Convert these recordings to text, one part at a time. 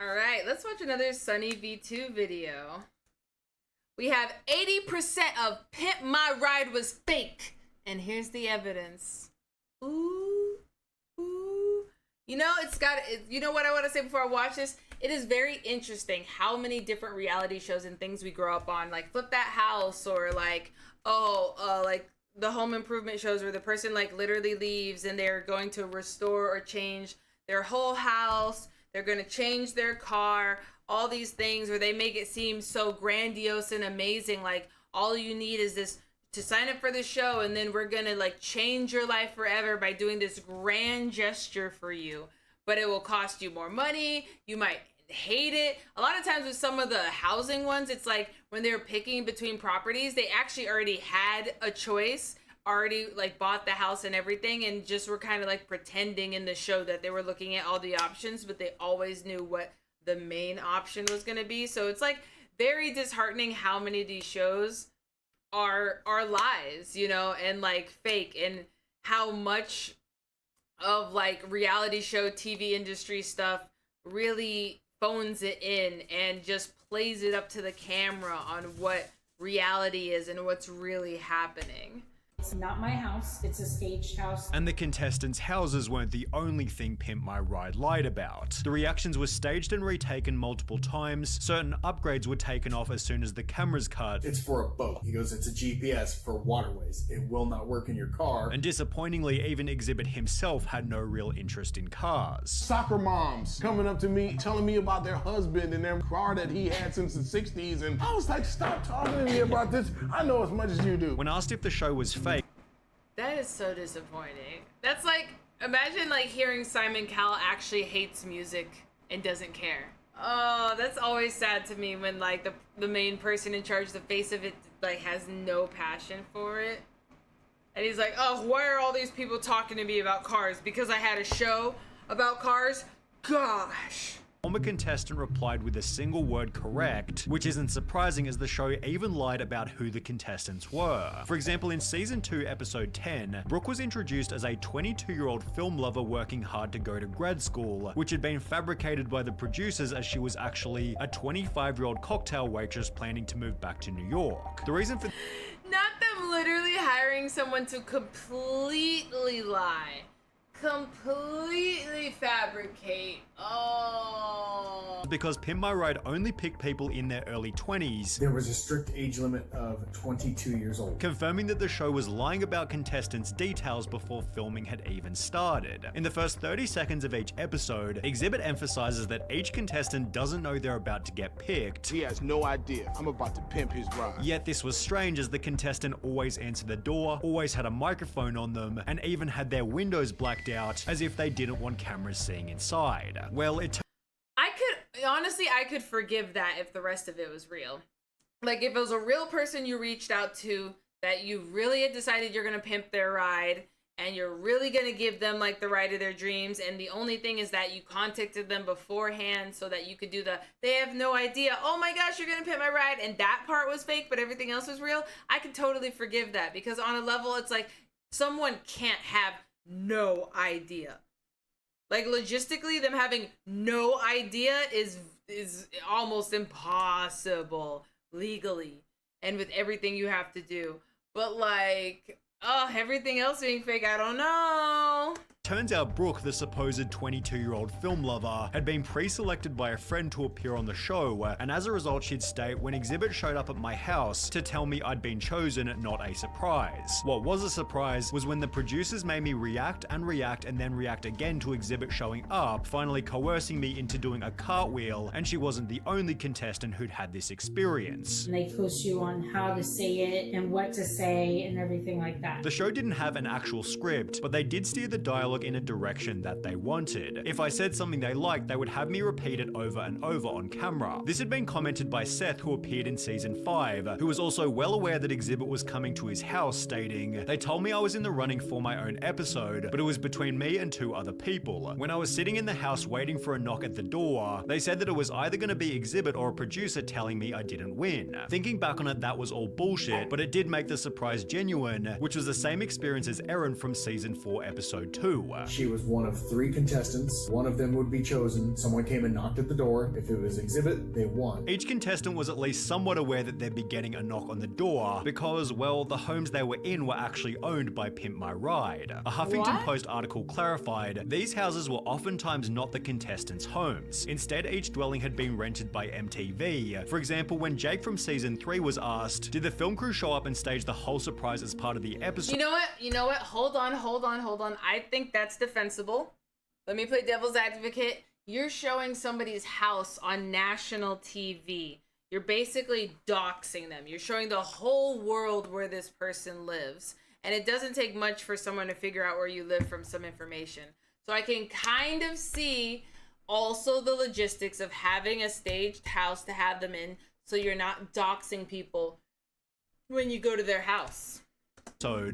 Alright, let's watch another SunnyV2 video. We have 80% of Pimp My Ride was fake. And here's the evidence. Ooh. You know, you know what I want to say before I watch this? It is very interesting how many different reality shows and things we grow up on, like Flip That House, or like, like the home improvement shows where the person like literally leaves and they're going to restore or change their whole house. They're going to change their car, all these things where they make it seem so grandiose and amazing. Like all you need is this to sign up for the show, and then we're gonna like change your life forever by doing this grand gesture for you, but it will cost you more money. You might hate it. A lot of times with some of the housing ones, it's like when they're picking between properties, they actually already had a choice, already like bought the house and everything, and just were kind of like pretending in the show that they were looking at all the options, but they always knew what the main option was going to be. So it's like very disheartening how many of these shows are lies, you know, and like fake, and how much of like reality show TV industry stuff really phones it in and just plays it up to the camera on what reality is and what's really happening. It's not my house, it's a staged house. And the contestants' houses weren't the only thing Pimp My Ride lied about. The reactions were staged and retaken multiple times. Certain upgrades were taken off as soon as the cameras cut. It's for a boat. He goes, it's a GPS for waterways. It will not work in your car. And disappointingly, even Exhibit himself had no real interest in cars. Soccer moms coming up to me, telling me about their husband and their car that he had since the 60s. And I was like, stop talking to me about this. I know as much as you do. When asked if the show was fake, that is so disappointing. That's like, imagine like hearing Simon Cowell actually hates music and doesn't care. Oh, that's always sad to me when like the main person in charge, the face of it, like has no passion for it. And he's like, oh, why are all these people talking to me about cars? Because I had a show about cars? Gosh. former contestant replied with a single word correct, which isn't surprising as the show even lied about who the contestants were. For example, in season 2 episode 10, Brooke was introduced as a 22-year-old film lover working hard to go to grad school, which had been fabricated by the producers as she was actually a 25-year-old cocktail waitress planning to move back to New York. The reason for not them literally hiring someone to completely lie. Completely fabricate. Oh. Because Pimp My Ride only picked people in their early 20s. There was a strict age limit of 22 years old. Confirming that the show was lying about contestants' details before filming had even started. In the first 30 seconds of each episode, Exhibit emphasizes that each contestant doesn't know they're about to get picked. He has no idea. I'm about to pimp his ride. Yet this was strange as the contestant always answered the door, always had a microphone on them, and even had their windows blacked out as if they didn't want cameras seeing inside. Well, I could forgive that if the rest of it was real. Like if it was a real person you reached out to that you really had decided you're gonna pimp their ride and you're really gonna give them like the ride of their dreams, and the only thing is that you contacted them beforehand so that you could do they have no idea, oh my gosh, you're gonna pimp my ride, and that part was fake but everything else was real. I could totally forgive that, because on a level it's like someone can't have no idea. Like logistically, them having no idea is almost impossible legally and with everything you have to do. But like, oh, everything else being fake, I don't know. Turns out Brooke, the supposed 22-year-old film lover, had been pre-selected by a friend to appear on the show, and as a result she'd state, when Exhibit showed up at my house to tell me I'd been chosen, not a surprise. What was a surprise was when the producers made me react and then react again to Exhibit showing up, finally coercing me into doing a cartwheel, and she wasn't the only contestant who'd had this experience. And they push you on how to say it and what to say and everything like that. The show didn't have an actual script, but they did steer the dialogue in a direction that they wanted. If I said something they liked, they would have me repeat it over and over on camera. This had been commented by Seth, who appeared in season 5, who was also well aware that Exhibit was coming to his house, stating, "They told me I was in the running for my own episode, but it was between me and 2 other people. When I was sitting in the house waiting for a knock at the door, they said that it was either going to be Exhibit or a producer telling me I didn't win." Thinking back on it, that was all bullshit, but it did make the surprise genuine, which was the same experience as Erin from season 4 episode 2. 2. She was one of 3 contestants. One of them would be chosen. Someone came and knocked at the door. If it was Exhibit, they won. Each contestant was at least somewhat aware that they'd be getting a knock on the door because, well, the homes they were in were actually owned by Pimp My Ride. A Huffington Post article clarified these houses were oftentimes not the contestants' homes. Instead, each dwelling had been rented by MTV. For example, when Jake from season 3 was asked, did the film crew show up and stage the whole surprise as part of the episode? You know what? Hold on. I think that's defensible. Let me play devil's advocate. You're showing somebody's house on national TV. You're basically doxing them. You're showing the whole world where this person lives. And it doesn't take much for someone to figure out where you live from some information. So I can kind of see also the logistics of having a staged house to have them in, so you're not doxing people when you go to their house.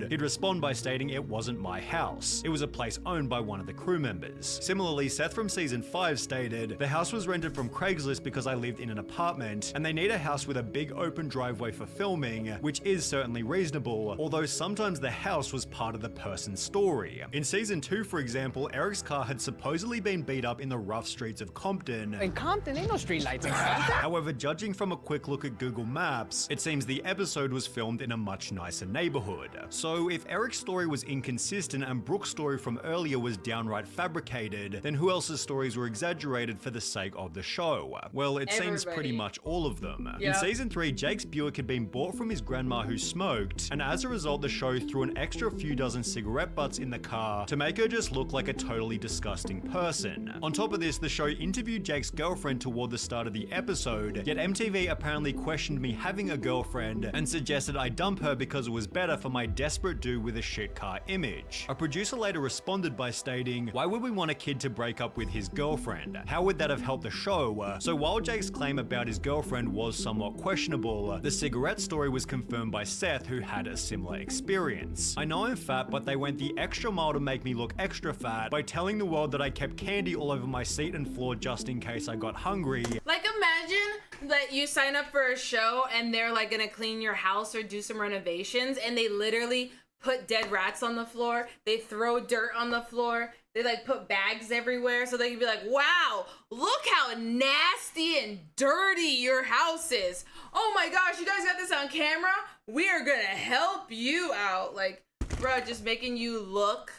He'd respond by stating it wasn't my house. It was a place owned by one of the crew members. Similarly, Seth from season 5 stated, the house was rented from Craigslist because I lived in an apartment and they need a house with a big open driveway for filming, which is certainly reasonable, although sometimes the house was part of the person's story. In season 2, for example, Eric's car had supposedly been beat up in the rough streets of Compton. In Compton, ain't no street lights in Compton. However, judging from a quick look at Google Maps, it seems the episode was filmed in a much nicer neighborhood. So if Eric's story was inconsistent and Brooke's story from earlier was downright fabricated, then who else's stories were exaggerated for the sake of the show? Well, it seems pretty much all of them. Yep. In season 3, Jake's Buick had been bought from his grandma who smoked, and as a result the show threw an extra few dozen cigarette butts in the car to make her just look like a totally disgusting person. On top of this, the show interviewed Jake's girlfriend toward the start of the episode, yet MTV apparently questioned me having a girlfriend and suggested I dump her because it was better for my desperate dude with a shit car image. A producer later responded by stating, why would we want a kid to break up with his girlfriend? How would that have helped the show? So while Jake's claim about his girlfriend was somewhat questionable, the cigarette story was confirmed by Seth, who had a similar experience. I know I'm fat, but they went the extra mile to make me look extra fat by telling the world that I kept candy all over my seat and floor just in case I got hungry. Like, imagine that you sign up for a show and they're like gonna clean your house or do some renovations, and they literally put dead rats on the floor, they throw dirt on the floor, they like put bags everywhere so they can be like, wow, look how nasty and dirty your house is. Oh my gosh, you guys got this on camera? We are gonna help you out. Like, bro, just making you look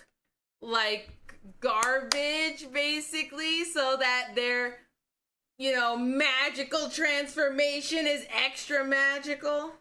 like garbage basically so that their, you know, magical transformation is extra magical.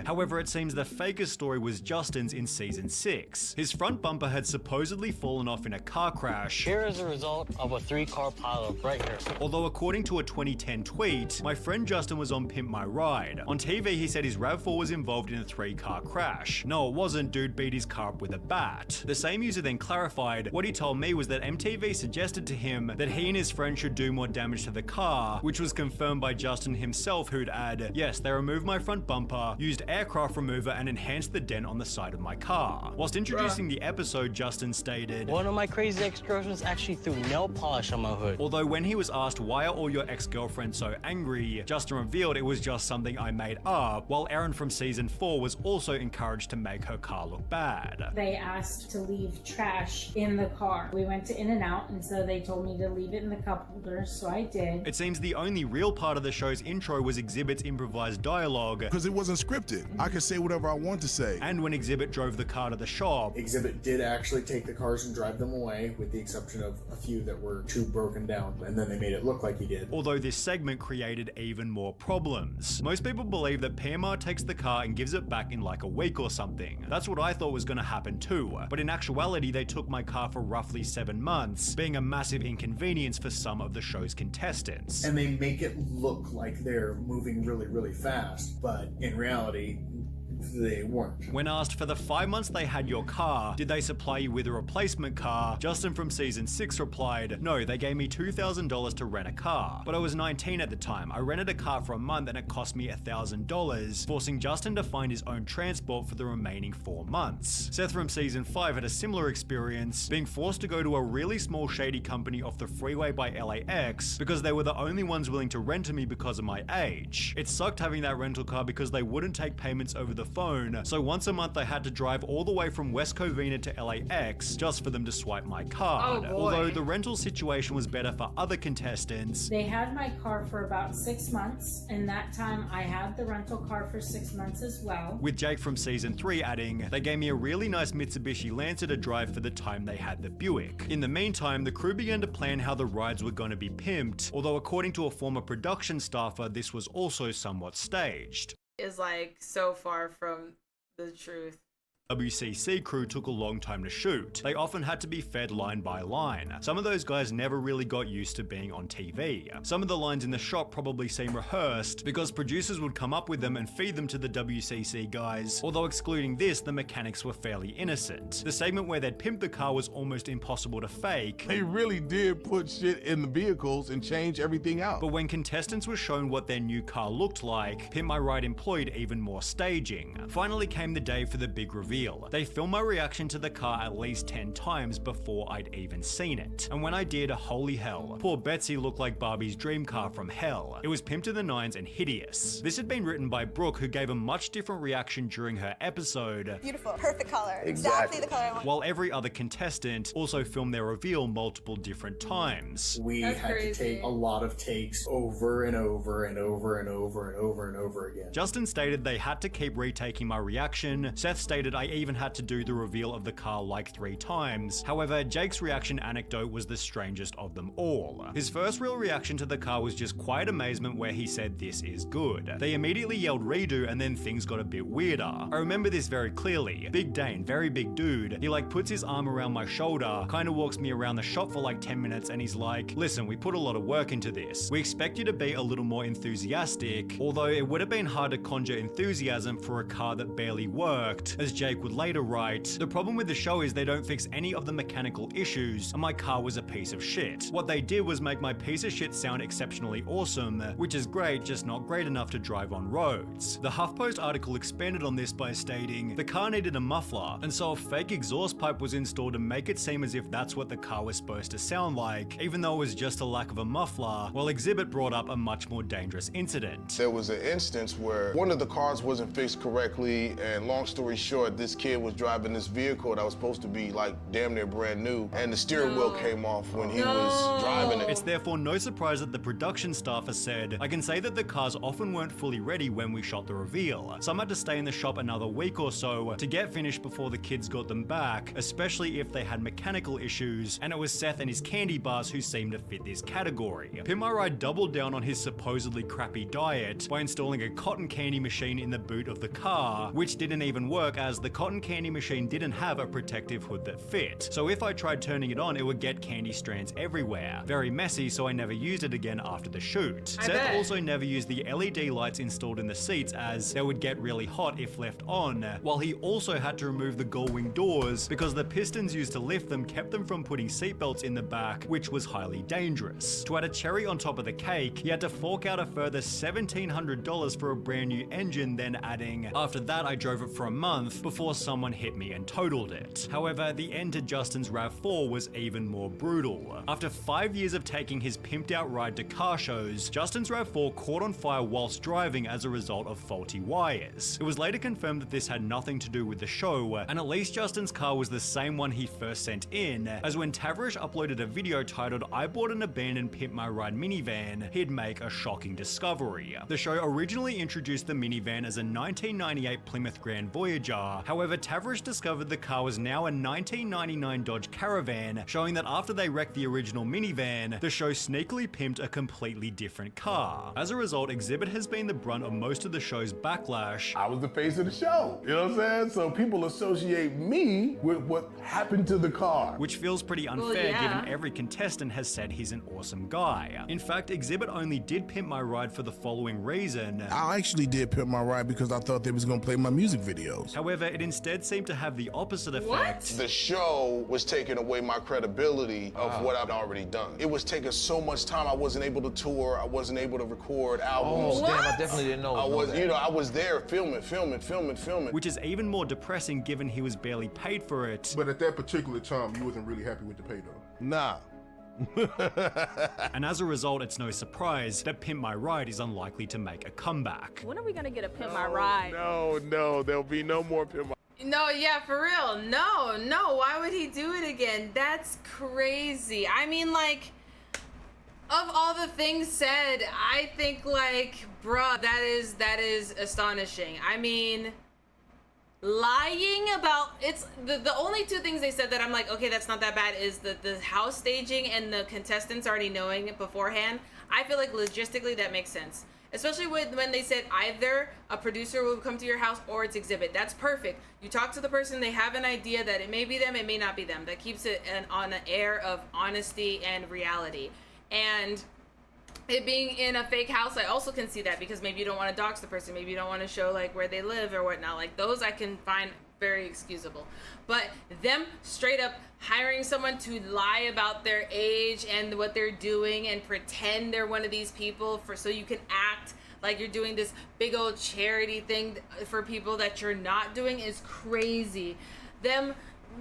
However, it seems the fakest story was Justin's in season 6. His front bumper had supposedly fallen off in a car crash. Here is a result of a 3-car pileup right here. Although according to a 2010 tweet, my friend Justin was on Pimp My Ride. On TV, he said his RAV4 was involved in a 3-car crash. No, it wasn't, dude beat his car up with a bat. The same user then clarified, what he told me was that MTV suggested to him that he and his friend should do more damage to the car, which was confirmed by Justin himself, who'd add, yes, they removed my front bumper, used aircraft remover and enhanced the dent on the side of my car. Whilst introducing the episode, Justin stated, one of my crazy ex-girlfriends actually threw nail polish on my hood. Although when he was asked why are all your ex-girlfriends so angry, Justin revealed it was just something I made up, while Erin from season 4 was also encouraged to make her car look bad. They asked to leave trash in the car. We went to In-N-Out, and so they told me to leave it in the cup holder, so I did. It seems the only real part of the show's intro was Exhibit's improvised dialogue, because it wasn't scripted. I could say whatever I want to say. And when Exhibit drove the car to the shop, Exhibit did actually take the cars and drive them away, with the exception of a few that were too broken down, and then they made it look like he did. Although this segment created even more problems. Most people believe that PMR takes the car and gives it back in like a week or something. That's what I thought was going to happen too, but in actuality they took my car for roughly 7 months, being a massive inconvenience for some of the show's contestants. And they make it look like they're moving really, really fast, but in reality, they weren't. When asked for the 5 months they had your car, did they supply you with a replacement car? Justin from season 6 replied, no, they gave me $2,000 to rent a car. But I was 19 at the time. I rented a car for a month and it cost me $1,000, forcing Justin to find his own transport for the remaining 4 months. Seth from season 5 had a similar experience, being forced to go to a really small shady company off the freeway by LAX because they were the only ones willing to rent to me because of my age. It sucked having that rental car because they wouldn't take payments over the phone, so once a month I had to drive all the way from West Covina to LAX just for them to swipe my card. Oh, boy. Although the rental situation was better for other contestants. They had my car for about 6 months, and that time I had the rental car for 6 months as well. With Jake from season 3 adding, they gave me a really nice Mitsubishi Lancer to drive for the time they had the Buick. In the meantime, the crew began to plan how the rides were going to be pimped, although according to a former production staffer, this was also somewhat staged. Is like so far from the truth. WCC crew took a long time to shoot. They often had to be fed line by line. Some of those guys never really got used to being on TV. Some of the lines in the shop probably seem rehearsed because producers would come up with them and feed them to the WCC guys, although excluding this, the mechanics were fairly innocent. The segment where they'd pimp the car was almost impossible to fake. They really did put shit in the vehicles and change everything out. But when contestants were shown what their new car looked like, Pimp My Ride employed even more staging. Finally came the day for the big reveal. They filmed my reaction to the car at least 10 times before I'd even seen it. And when I did, holy hell, poor Betsy looked like Barbie's dream car from hell. It was pimped to the nines and hideous. This had been written by Brooke, who gave a much different reaction during her episode. Beautiful, perfect color. Exactly the color I want. While every other contestant also filmed their reveal multiple different times. We That's had crazy. to take a lot of takes over and over and over and over and over and over again. Justin stated they had to keep retaking my reaction. Seth stated I even had to do the reveal of the car like 3 times. However, Jake's reaction anecdote was the strangest of them all. His first real reaction to the car was just quiet amazement where he said this is good. They immediately yelled redo and then things got a bit weirder. I remember this very clearly. Big Dane, very big dude, he like puts his arm around my shoulder, kinda walks me around the shop for like 10 minutes and he's like, listen, we put a lot of work into this. We expect you to be a little more enthusiastic, although it would have been hard to conjure enthusiasm for a car that barely worked, as Jake would later write, the problem with the show is they don't fix any of the mechanical issues, and my car was a piece of shit. What they did was make my piece of shit sound exceptionally awesome, which is great, just not great enough to drive on roads. The HuffPost article expanded on this by stating, the car needed a muffler, and so a fake exhaust pipe was installed to make it seem as if that's what the car was supposed to sound like, even though it was just a lack of a muffler, while Exhibit brought up a much more dangerous incident. There was an instance where one of the cars wasn't fixed correctly, and long story short, this kid was driving this vehicle that was supposed to be like damn near brand new, and the steering wheel came off when he was driving it. It's therefore no surprise that the production staffer said, I can say that the cars often weren't fully ready when we shot the reveal. Some had to stay in the shop another week or so to get finished before the kids got them back, especially if they had mechanical issues, and it was Seth and his candy bars who seemed to fit this category. Pimp My Ride doubled down on his supposedly crappy diet by installing a cotton candy machine in the boot of the car, which didn't even work as the cotton candy machine didn't have a protective hood that fit. So if I tried turning it on, it would get candy strands everywhere. Very messy, so I never used it again after the shoot. Seth also never used the LED lights installed in the seats as they would get really hot if left on, while he also had to remove the gull-wing doors because the pistons used to lift them kept them from putting seatbelts in the back, which was highly dangerous. To add a cherry on top of the cake, he had to fork out a further $1,700 for a brand new engine, then adding, after that I drove it for a month before someone hit me and totaled it. However, the end to Justin's RAV4 was even more brutal. After 5 years of taking his pimped out ride to car shows, Justin's RAV4 caught on fire whilst driving as a result of faulty wires. It was later confirmed that this had nothing to do with the show, and at least Justin's car was the same one he first sent in, as when Tavarish uploaded a video titled I bought an abandoned Pimp My Ride minivan, he'd make a shocking discovery. The show originally introduced the minivan as a 1998 Plymouth Grand Voyager, however Tavarish discovered the car was now a 1999 Dodge Caravan, showing that after they wrecked the original minivan, the show sneakily pimped a completely different car. As a result, Exhibit has been the brunt of most of the show's backlash. I was the face of the show, you know what I'm saying? So people associate me with what happened to the car. Which feels pretty unfair given every contestant has said he's an awesome guy. In fact, Exhibit only did Pimp My Ride for the following reason. I actually did Pimp My Ride because I thought they was gonna play my music videos. However, it instead seemed to have the opposite effect. The show was taking away my credibility of what I've already done. It was taking so much time. I wasn't able to tour. I wasn't able to record albums. Oh, damn, I definitely didn't know. I was there filming. Which is even more depressing given he was barely paid for it. But at that particular time, you wasn't really happy with the pay though. Nah. And as a result, it's no surprise that Pimp My Ride is unlikely to make a comeback. When are we gonna get a Pimp My Ride? No, there'll be no more Pimp My. No, yeah, for real. No, why would he do it again? That's crazy. I mean, like, of all the things said, I think, like, bruh, that is astonishing. I mean, lying about, it's the only two things they said that I'm like, okay, that's not that bad, is the house staging and the contestants already knowing it beforehand. I feel like logistically that makes sense. Especially when they said either a producer will come to your house or it's exhibit. That's perfect. You talk to the person, they have an idea that it may be them, it may not be them. That keeps it on an air of honesty and reality. And it being in a fake house, I also can see that, because maybe you don't want to dox the person, maybe you don't want to show like where they live or whatnot. Like those I can find very excusable. But them straight up hiring someone to lie about their age and what they're doing and pretend they're one of these people so you can act like you're doing this big old charity thing for people that you're not doing is crazy. Them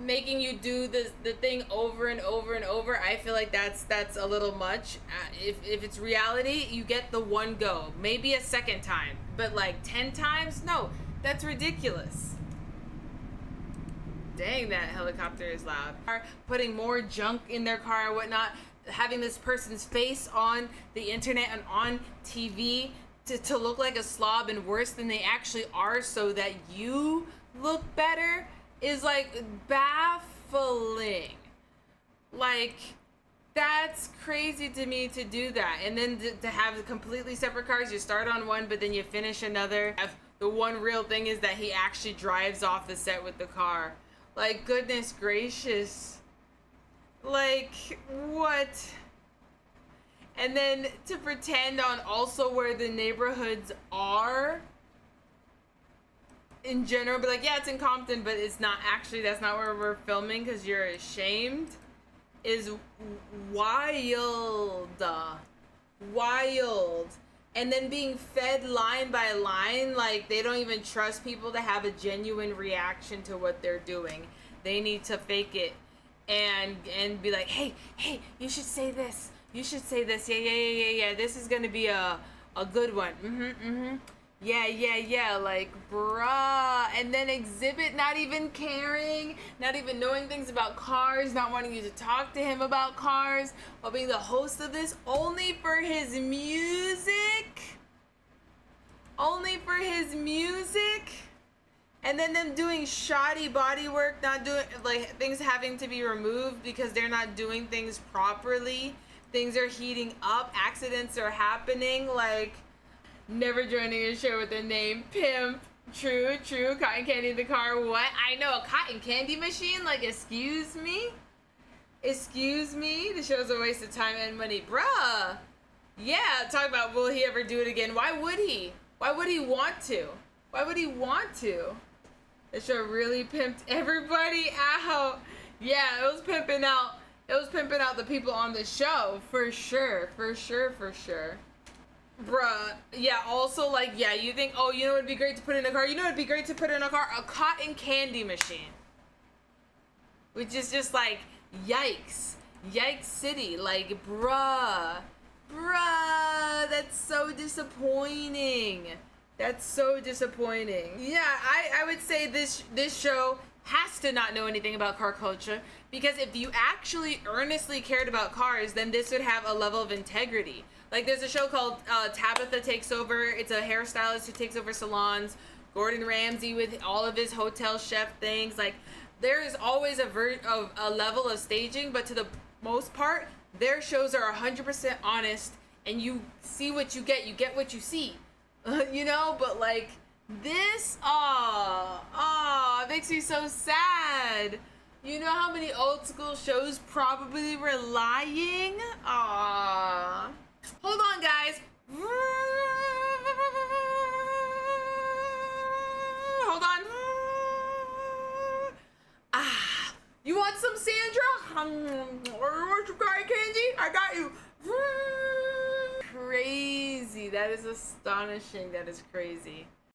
making you do the thing over and over and over, I feel like that's a little much. If it's reality, you get the one go, maybe a second time, but like 10 times, no, that's ridiculous. Dang, that helicopter is loud. Putting more junk in their car and whatnot, having this person's face on the internet and on TV to look like a slob and worse than they actually are so that you look better is like baffling. Like, that's crazy to me to do that. And then to have completely separate cars, you start on one but then you finish another. The one real thing is that he actually drives off the set with the car. Like, goodness gracious. Like, what? And then to pretend on also where the neighborhoods are in general, be like, yeah, it's in Compton, but it's not actually, that's not where we're filming because you're ashamed, is wild. Wild. And then being fed line by line, like they don't even trust people to have a genuine reaction to what they're doing. They need to fake it and be like, hey, you should say this. You should say this. Yeah. This is gonna be a good one. Yeah. Like, bruh. And then exhibit not even caring, not even knowing things about cars, not wanting you to talk to him about cars, while being the host of this only for his music. Only for his music. And then them doing shoddy body work, not doing, like, things having to be removed because they're not doing things properly. Things are heating up, accidents are happening, like, never joining a show with the name Pimp. True, cotton candy in the car, what? I know, a cotton candy machine? Like, excuse me? The show's a waste of time and money. Bruh! Yeah, talk about will he ever do it again? Why would he? Why would he want to? The show really pimped everybody out. Yeah, it was pimping out the people on the show, for sure. Bruh, yeah, also, like, yeah, you think, oh, you know what would be great to put in a car? A cotton candy machine. Which is just like, yikes city, like, bruh, that's so disappointing. Yeah, I would say this show has to not know anything about car culture, because if you actually earnestly cared about cars, then this would have a level of integrity. Like, there's a show called Tabitha Takes Over. It's a hairstylist who takes over salons. Gordon Ramsay with all of his hotel chef things. Like, there is always a level of staging, but to the most part, their shows are 100% honest, and you see what you get. You get what you see. You know? But, like, this, it makes me so sad. You know how many old school shows probably were lying? Hold on, guys. Hold on. You want some Sandra? Or you want some cotton candy? I got you. Crazy. That is astonishing. That is crazy.